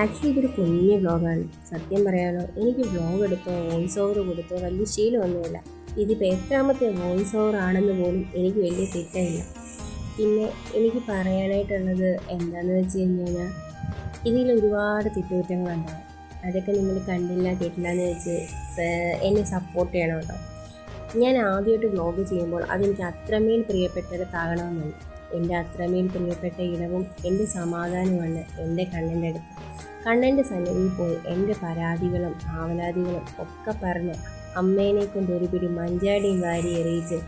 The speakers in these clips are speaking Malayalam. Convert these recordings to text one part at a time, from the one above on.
ആക്ച്വലി ഇതൊരു കുഞ്ഞു വ്ളോഗാണ്. സത്യം പറയാനോ, എനിക്ക് വ്ളോഗ് എടുത്തോ വോയിസ് ഓവർ കൊടുത്തോ വലിയ ശീലമൊന്നുമില്ല. ഇതിപ്പോൾ എത്രാമത്തെ വോയിസ് ഓവർ ആണെന്ന് പോലും എനിക്ക് വലിയ തിട്ടമില്ല. പിന്നെ എനിക്ക് പറയാനായിട്ടുള്ളത് എന്താണെന്ന് വെച്ച് കഴിഞ്ഞാൽ, ഇതിൽ ഒരുപാട് തെറ്റുകുറ്റങ്ങളുണ്ടാകും. അതൊക്കെ നിങ്ങൾ കണ്ടില്ല കേട്ടില്ല എന്ന് വെച്ച് എന്നെ സപ്പോർട്ട് ചെയ്യണം കേട്ടോ. ഞാൻ ആദ്യമായിട്ട് വ്ളോഗ് ചെയ്യുമ്പോൾ അതെനിക്ക് അത്രമേൽ പ്രിയപ്പെട്ടതാകണമെന്നുണ്ട്. എൻ്റെ അത്രമേൽ പ്രിയപ്പെട്ട ഇടവും എൻ്റെ സമാധാനമാണ് എൻ്റെ കണ്ണൻ്റെ അടുത്ത്. കണ്ണൻ്റെ സന്നിധിയിൽ പോയി എൻ്റെ പരാതികളും ആവലാതികളും ഒക്കെ പറഞ്ഞ് അമ്മേനെ കൊണ്ട് ഒരു പിടി മഞ്ചാടിയും വാരി എറിയിച്ച്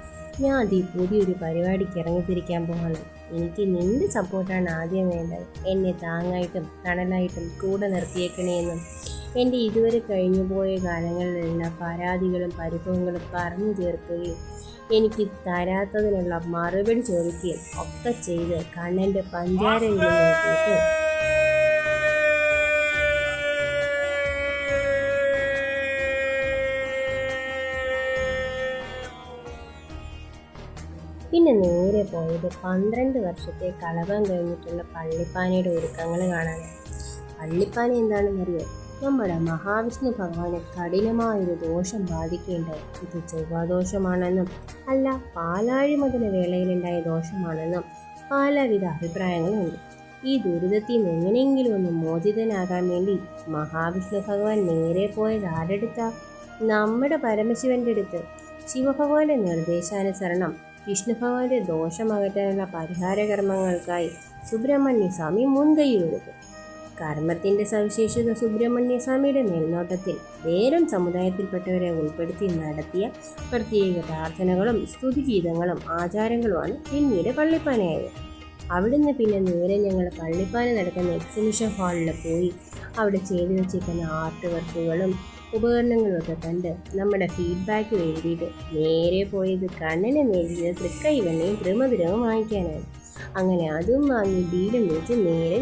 ഞാൻ ഈ പുതിയൊരു പരിപാടിക്ക് ഇറങ്ങിത്തിരിക്കാൻ പോകണം. എനിക്ക് നിൻ്റെ സപ്പോർട്ടാണ് ആദ്യം വേണ്ടത്. എന്നെ താങ്ങായിട്ടും തണലായിട്ടും കൂടെ നിർത്തിയേക്കണേന്നും എൻ്റെ ഇതുവരെ കഴിഞ്ഞുപോയ കാലങ്ങളിലെല്ലാം പരാതികളും പരിഭവങ്ങളും പറഞ്ഞു തീർക്കുകയും എനിക്ക് തരാത്തതിനുള്ള മറുപടി ചോദിക്കുകയും ഒക്കെ ചെയ്ത് കണ്ണൻ്റെ പഞ്ചാരയിൽ നോക്കിയിട്ട് പിന്നെ നേരെ പോയത് 12 വർഷത്തെ കളകം കഴിഞ്ഞിട്ടുള്ള പള്ളിപ്പാനയുടെ ഒരുക്കങ്ങൾ കാണാനാണ്. പള്ളിപ്പാന എന്താണെന്നറിയോ? നമ്മുടെ മഹാവിഷ്ണു ഭഗവാന് കഠിനമായൊരു ദോഷം ബാധിക്കേണ്ടായി. ഇത് ചൊവ്വാദോഷമാണെന്നും അല്ല പാലാഴി മുതല വേളയിലുണ്ടായ ദോഷമാണെന്നും പലവിധ അഭിപ്രായങ്ങളുമുണ്ട്. ഈ ദുരിതത്തിൽ നിന്ന് എങ്ങനെയെങ്കിലും ഒന്ന് മോചിതനാകാൻ വേണ്ടി മഹാവിഷ്ണു ഭഗവാൻ നേരെ പോയത് ആരെടുത്താ? നമ്മുടെ പരമശിവന്റെ അടുത്ത്. ശിവഭഗവാന്റെ നിർദ്ദേശാനുസരണം വിഷ്ണു ഭഗവാന്റെ ദോഷമകറ്റാനുള്ള പരിഹാരകർമ്മങ്ങൾക്കായി സുബ്രഹ്മണ്യ സ്വാമി മുൻകൈയെടുത്തു. കർമ്മത്തിൻ്റെ സവിശേഷത സുബ്രഹ്മണ്യ സ്വാമിയുടെ മേൽനോട്ടത്തിൽ വേരം സമുദായത്തിൽപ്പെട്ടവരെ ഉൾപ്പെടുത്തി നടത്തിയ പ്രത്യേക പ്രാർത്ഥനകളും സ്തുതിഗീതങ്ങളും ആചാരങ്ങളുമാണ് പിന്നീട് പള്ളിപ്പാനയായത്. അവിടുന്ന് പിന്നെ നേരെ ഞങ്ങൾ പള്ളിപ്പാന നടക്കുന്ന എക്സിബിഷൻ ഹാളിൽ പോയി അവിടെ ചെയ്തു വെച്ചിരിക്കുന്ന ആർട്ട് വർക്കുകളും ഉപകരണങ്ങളൊക്കെ കണ്ട് നമ്മുടെ ഫീഡ്ബാക്ക് എഴുതിയിട്ട് നേരെ പോയത് കണ്ണനെ നേടിയത് തൃക്കൈവെണ്ണയും ത്രിമധുരവും വാങ്ങിക്കാനാണ്. അങ്ങനെ അതും വാങ്ങി ഡീലും വെച്ച് നേരെ